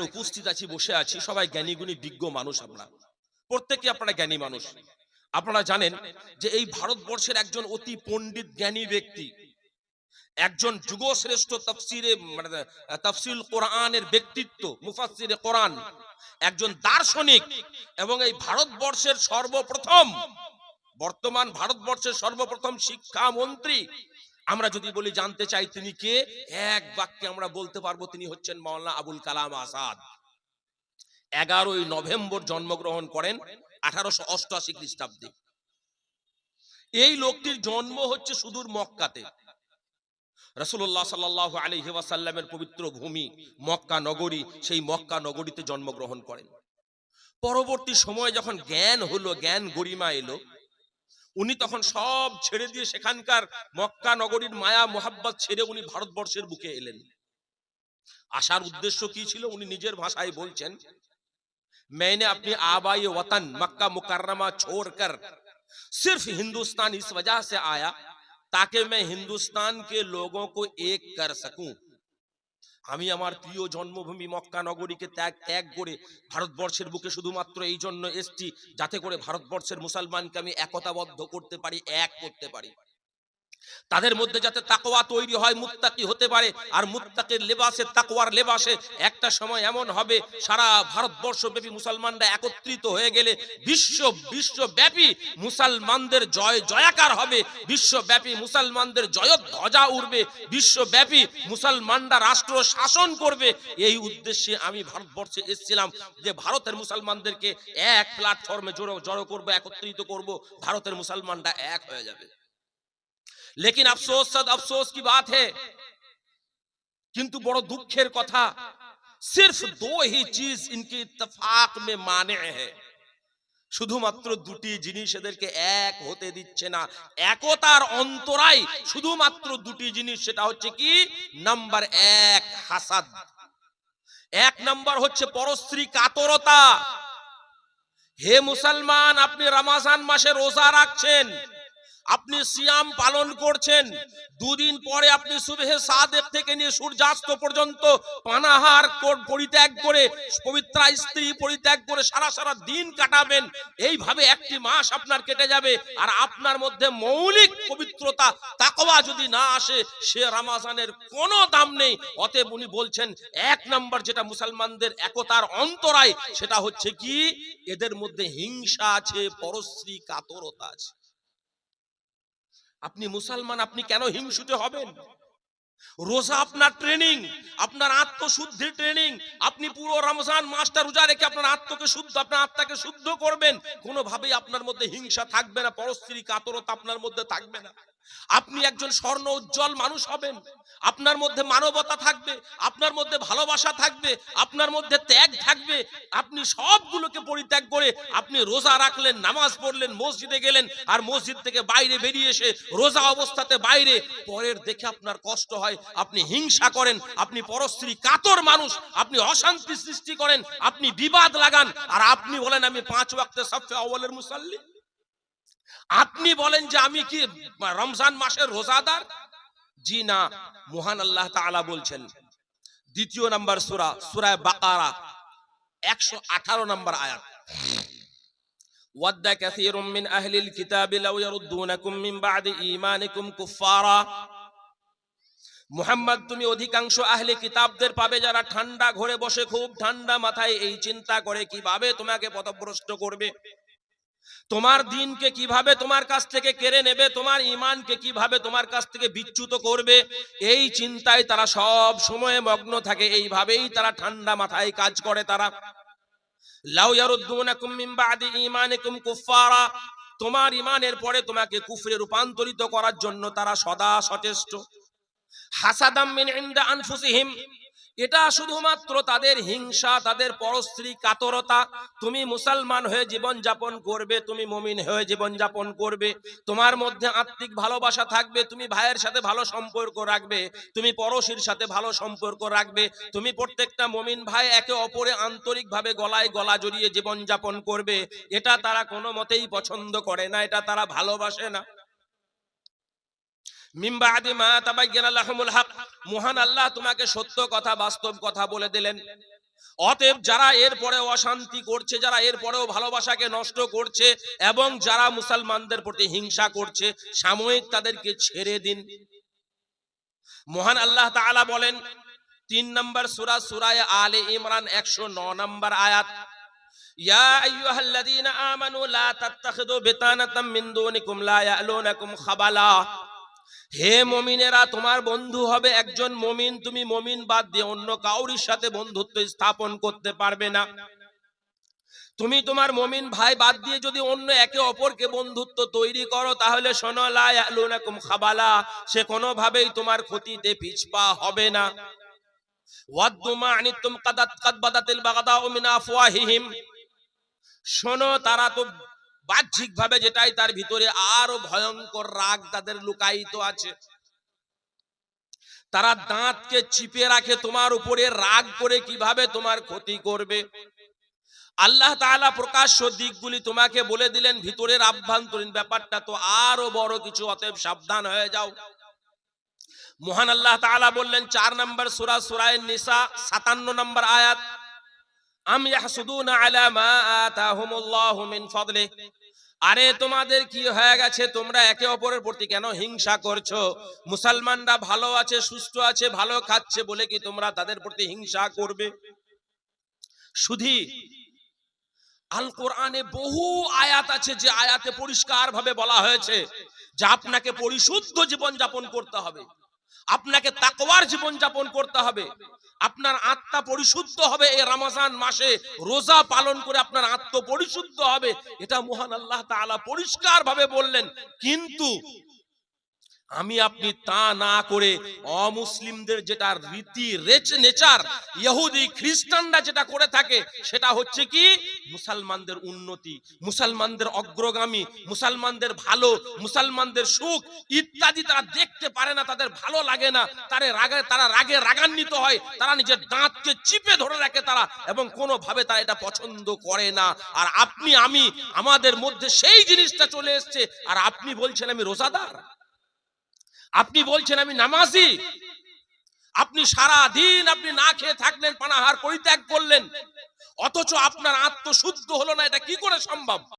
এখানে উপস্থিত আছি, বসে আছি, সবাই জ্ঞানী গুণী বিজ্ঞ মানুষ। প্রত্যেকে আপনারা জ্ঞানী মানুষ। আপনারা জানেন যে এই ভারতবর্ষের একজন অতি পণ্ডিত জ্ঞানী ব্যক্তি, একজন যুগশ্রেষ্ঠ তাফসিরে মানে তাফসিল কোরআনের ব্যক্তিত্ব, মুফাসসিরে কোরআন, একজন দার্শনিক, এবং এই ভারতবর্ষের সর্বপ্রথম, বর্তমান ভারতবর্ষের সর্বপ্রথম শিক্ষামন্ত্রী। আমরা যদি বলি জানতে চাই তিনি কে, এক বাক্যে আমরা বলতে পারবো তিনি হচ্ছেন মাওলানা আবুল কালাম আজাদ। 11ই নভেম্বর জন্মগ্রহণ করেন 1888 খ্রিস্টাব্দে। এই লোকটির জন্ম হচ্ছে সুদূর মক্কাতে। রাসূলুল্লাহ সাল্লাল্লাহু আলাইহি ওয়াসাল্লামের পবিত্র ভূমি মক্কা নগরী, সেই মক্কা নগরীতে জন্মগ্রহণ করেন। পরবর্তী সময়ে যখন জ্ঞান হলো, জ্ঞান গরিমা এলো, উনি তখন সব ছেড়ে দিয়ে সেখানকার মক্কা নগরীর মায়া মোহাব্বত ছেড়ে উনি ভারতবর্ষের বুকে এলেন। আসার উদ্দেশ্য কি ছিল উনি নিজের ভাষায় বলছেন, मैंने अपनी आबाई वतन मक्का मुकर्रमा छोड़कर सिर्फ हिंदुस्तान इस वजह से आया ताकि मैं हिंदुस्तान के लोगों को एक कर सकूं। আমি আমার প্রিয় জন্মভূমি মক্কা নগরীকে ত্যাগ করে ভারতবর্ষের বুকে শুধুমাত্র এই জন্য এসেছি যাতে করে ভারতবর্ষের মুসলমানকে আমি একতাবদ্ধ করতে পারি, এক করতে পারি, তাদের মধ্যে যাতে তাকওয়া তৈরি হয়, মুত্তাকি হতে পারে। আর মুত্তাকির লেবাসে, তাকওয়ার লেবাসে একটা সময় এমন হবে সারা ভারতবর্ষব্যাপী মুসলমানরা একত্রিত হয়ে গেলে বিশ্বব্যাপী মুসলমানদের জয়াকার হবে, বিশ্বব্যাপী মুসলমানদের জয়ধ্বজা উড়বে, বিশ্বব্যাপী মুসলমানরা রাষ্ট্র শাসন করবে। এই উদ্দেশ্যে আমি ভারতবর্ষে এসেছিলাম যে ভারতের মুসলমানদেরকে এক প্ল্যাটফর্মে জড়ো করব, একত্রিত করব, ভারতের মুসলমানরা এক হয়ে যাবে। लेकिन अफसोस सद अफसोस की बात है, किंतु बड़ो दुखेर कथा, सिर्फ दो ही चीज इनके इत्तेफाक में माने है। শুধুমাত্র দুটি জিনিস এদেরকে এক হতে দিচ্ছে না, একতার অন্তরায় শুধুমাত্র দুটি জিনিস, সেটা হচ্ছে কি, নাম্বার 1 হাসাদ, 1 নাম্বার হচ্ছে পরশ্রী কাতরতা। হে মুসলমান, আপনি রমজান মাসে রোজা রাখছেন, আপনি সিয়াম পালন করছেন, দুদিন পরে আপনি সুবহে সাদেক থেকে নিয়ে সূর্যাস্ত পর্যন্ত পানাহার পরিত্যাগ করে, পবিত্র স্ত্রী পরিত্যাগ করে সারা দিন কাটাবেন। এইভাবে একটি মাস আপনার কেটে যাবে, আর আপনার মধ্যে মৌলিক পবিত্রতা, তাকওয়া যদি না আসে, সে রমজানের কোনো দাম নেই। অতএব উনি বলছেন 1 নাম্বার যেটা মুসলমানদের একতার অন্তরায়, সেটা হচ্ছে কি, এদের মধ্যে হিংসা আছে, পরশ্রী কাতরতা আছে। আপনি মুসলমান, আপনি কেন হিংসুটে হবেন? রোজা আপনার ট্রেনিং, আপনার আত্মশুদ্ধির ট্রেনিং। আপনি পুরো রমজান মাসটা রোজা রেখে আপনার আত্মাকে শুদ্ধ করবেন। কোনোভাবেই আপনার মধ্যে হিংসা থাকবে না, পরশ্রী কাতরতা আপনার মধ্যে থাকবে না। আপনি একজন স্বর্ণ উজ্জ্বল মানুষ হবেন, আপনার মধ্যে মানবতা থাকবে, আপনার মধ্যে ভালোবাসা থাকবে, আপনার মধ্যে ত্যাগ থাকবে। আপনি সবগুলোকে পরিত্যাগ করে আপনি রোজা রাখলেন, নামাজ পড়লেন, মসজিদে গেলেন, আর মসজিদ থেকে বাইরে বেরিয়ে এসে রোজা অবস্থাতে বাইরে পরের দেখে আপনার কষ্ট হয়, আপনি হিংসা করেন, আপনি পরশ্রী কাতর মানুষ, আপনি অশান্তি সৃষ্টি করেন, আপনি বিবাদ লাগান, আর আপনি বলেন আমি 5 ওয়াক্তে সাফে আউয়ালের মুসাল্লি। আপনি বলেন যে আমি কি রমজান মাসের রোজাদার? জি না। মহান আল্লাহ তাআলা বলছেন, দ্বিতীয় নাম্বার সূরা বাকারা 118 নম্বর আয়াত, ওয়াদ্দা কাসীরুম মিন আহলিল কিতাবি লাউ ইয়ারুদ্দুনাকুম মিন বা'দি ঈমানিকুম কুফারা। মুহাম্মদ, তুমি অধিকাংশ আহলে কিতাবদের পাবে যারা ঠান্ডা ঘরে বসে খুব ঠান্ডা মাথায় এই চিন্তা করে কিভাবে তোমাকে পথভ্রষ্ট করবে, তোমার দ্বীনকে কিভাবে তোমার কাছ থেকে কেড়ে নেবে, তোমার ঈমানকে কিভাবে তোমার কাছ থেকে বিচ্যুত করবে, এই চিন্তায় তারা সব সময় মগ্ন থাকে। এইভাবেই তারা ঠান্ডা মাথায় কাজ করে। তারা লাউ ইয়ারুদ্দুনাকুম মিন বা'দি ঈমানিকুম কুফারা, তোমার ঈমানের পরে তোমাকে কুফরে রূপান্তরিত করার জন্য তারা সদা সচেষ্ট। হাসাদাম মিন ইনদা আনফুসিহিম, এটা শুধুমাত্র তাদের হিংসা, তাদের পরশ্রী কাতরতা। তুমি মুসলমান হয়ে জীবন যাপন করবে, তুমি মুমিন হয়ে জীবন যাপন করবে, তোমার মধ্যে আত্মিক ভালোবাসা থাকবে, তুমি ভাইয়ের সাথে ভালো সম্পর্ক রাখবে, তুমি পড়শির সাথে ভালো সম্পর্ক রাখবে, তুমি প্রত্যেকটা মুমিন ভাই একে অপরে আন্তরিকভাবে গলায় গলা জড়িয়ে জীবন যাপন করবে। এটা তারা কোনো মতেই পছন্দ করে না, এটা তারা ভালোবাসে না। মিন বা'দি মা তাবায়্যানা লাহুমুল হক, মহান আল্লাহ তোমাকে সত্য কথা, বাস্তব কথা বলে দিলেন। অতএব যারা এর পরেও অশান্তি করছে, যারা এর পরেও ভালোবাসাকে নষ্ট করছে এবং যারা মুসলমানদের প্রতি হিংসা করছে, সাময়িক তাদেরকে ছেড়ে দিন। মহান আল্লাহ তাআলা বলেন 3 নম্বর সূরা সূরা আলে ইমরান 109 নম্বর আয়াত, ইয়া আইয়ুহাল্লাযীনা আমানু লা তাত্তাখিযু বিতানাতাম মিন দুনিকুম লা ইয়ালুনাকুম খাবালা। হে মুমিনেরা, তোমার বন্ধু হবে একজন মুমিন, তুমি মুমিন বাদ দিয়ে অন্য কাউরির সাথে বন্ধুত্ব স্থাপন করতে পারবে না। তুমি তোমার মুমিন ভাই বাদ দিয়ে যদি অন্য একে অপরকে বন্ধুত্ব তৈরি করো, তাহলে শোনো, লা ইয়ালুনাকুম খাবালা, সে কোনোভাবেই তোমার ক্ষতিতে পিছপা হবে না। ওয়াদ্দু মা আনিতুম কাদ বাদাতিল বাগদাউ মিন আফওয়াহিহিম, শোনো, তারা তো বাহ্যিক ভাবে যেটাই, তার ভিতরে আরো ভয়ঙ্কর রাগ তাদের লুকায়িত আছে। তারা দাঁতকে চিপে রাখে তোমার উপরে, রাগ করে কিভাবে তোমার ক্ষতি করবে। আল্লাহ তাআলা প্রকাশ্য দিকগুলি তোমাকে বলে দিলেন, ভিতরের আভ্যন্তরীণ ব্যাপারটা তো আরো বড় কিছু, অতএব সাবধান হয়ে যাও। মহান আল্লাহ তাআলা বললেন 4 নম্বর সূরা সূরা নিসা 57 নম্বর আয়াত, আম ইয়াহসুদুনা আলা মা আতাহুমুল্লাহু মিন ফাদলি, আরে তোমাদের কি হয়ে গেছে, তোমরা একে অপরের প্রতি কেন হিংসা করছো? মুসলমানরা ভালো আছে, সুস্থ আছে, ভালো খাচ্ছে বলে কি তোমরা তাদের প্রতি হিংসা করবে? শুধু আল কোরআনে বহু আয়াত আছে যে আয়াতে পরিষ্কার ভাবে বলা হয়েছে যে আপনাকে পরিশুদ্ধ জীবন যাপন করতে হবে, আপনাকে তাকওয়ার জীবন যাপন করতে হবে, আপনার আত্মা পরিশুদ্ধ হবে। এই রমজান মাসে রোজা পালন করে আপনার আত্মা পরিশুদ্ধ হবে, এটা মহান আল্লাহ তাআলা পরিষ্কার ভাবে বললেন। কিন্তু আমি আপনি তা না করে অমুসলিমদের যেটা রীতি নেচার, ইহুদি খ্রিস্টানরা যেটা করে থাকে, সেটা হচ্ছে কি মুসলমানদের উন্নতি, মুসলমানদের অগ্রগামী, মুসলমানদের ভালো, মুসলমানদের সুখ ইত্যাদি তারা দেখতে পারে না, তাদের ভালো লাগে না, তারা রাগে রাগান্বিত হয়, তারা নিজের দাঁতকে চিপে ধরে রাখে তারা, এবং কোনোভাবে তারা এটা পছন্দ করে না। আর আপনি আমি, আমাদের মধ্যে সেই জিনিসটা চলে এসছে, আর আপনি বলছেন আমি রোজাদার, আপনি বলছেন আমি নামাজি, আপনি সারা দিন আপনি না খেয়ে থাকলেন, পানাহার পরিত্যাগ করলেন, অথচ আপনার আত্মশুদ্ধ হলো না, এটা কি করে সম্ভব?